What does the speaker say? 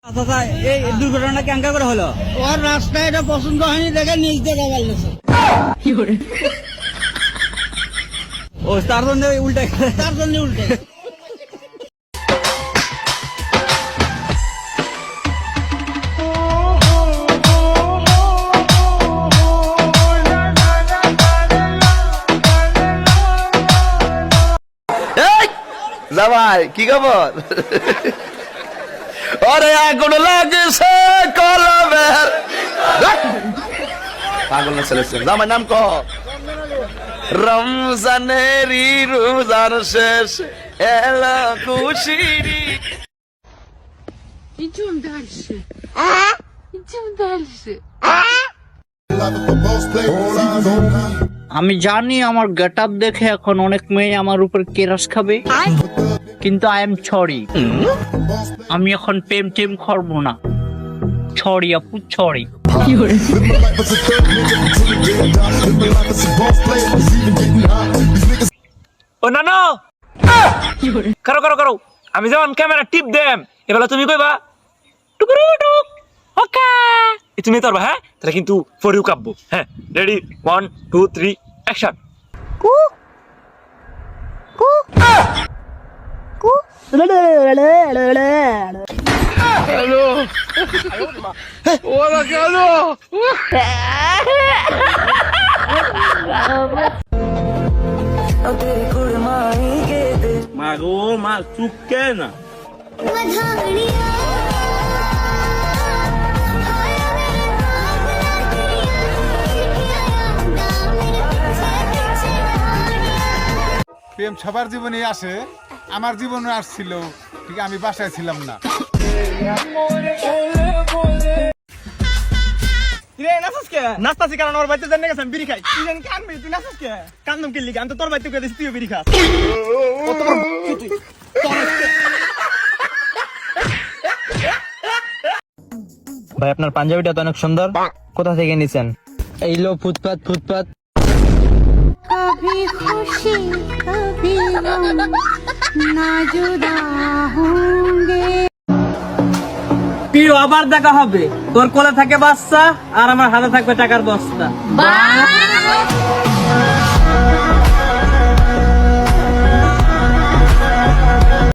আচ্ছা এই দুর্ঘটনা কেঙ্কা করে হলো? ওর রাস্তায় এটা পছন্দ হয়নি দেখে নিজ থেকে পারলেছে। ও তার জন্য উল্টে তার জন্য উল্টে জামাই কি খবর? ওরে আগুন লাগছে কলমের পাগল না ছেলে জামাই নাম ক রমজানেরই রোজার শেষ এলো খুশিরি। Идем дальше. Идем дальше. আমি জানি আমার গেট আপ দেখে এখন অনেক মেয়ে আমার উপর কেরাস খাবে, কিন্তু আই এম সরি, আমি এখন প্রেম টেম করবো না। সরি আপু, সরি। ও না না করো করো করো, আমি যেমন ক্যামেরা টিপ দেম এবেলা তুমি কইবা টুকুরু টুক ওকে তুমি করবা। হ্যাঁ তাহলে কিন্তু ফর ইউ কাব্বো। হ্যাঁ রেডি 1 2 3 অ্যাকশন। মা গো মা চুপ কে না? প্রেম সবার জীবনে আসে, আমার জীবনে আসছিল, ঠিক আমি বাসায় ছিলাম না। নাস্তাছি কারণ ওর বাড়িতে জানি গেছেন বিড়ি খাই। তুই জানি কানবি, তুই নাচছিস কে? কান্দম কি লিগে? আমি তো তোর বাড়িতে গেছি, তুইও বিড়ি খাস। ভাই আপনার পাঞ্জাবিটা তো অনেক সুন্দর, কোথা থেকে নিছেন? এই লো ফুটপাত ফুটপাত। कभी खुशी कभी गम ना जुदा होंगे। প্রিয়, আবার দেখা হবে। তোর কোলে থাকে বাচ্চা আর আমার হাতে থাকবে টাকার বস্তা। বাই।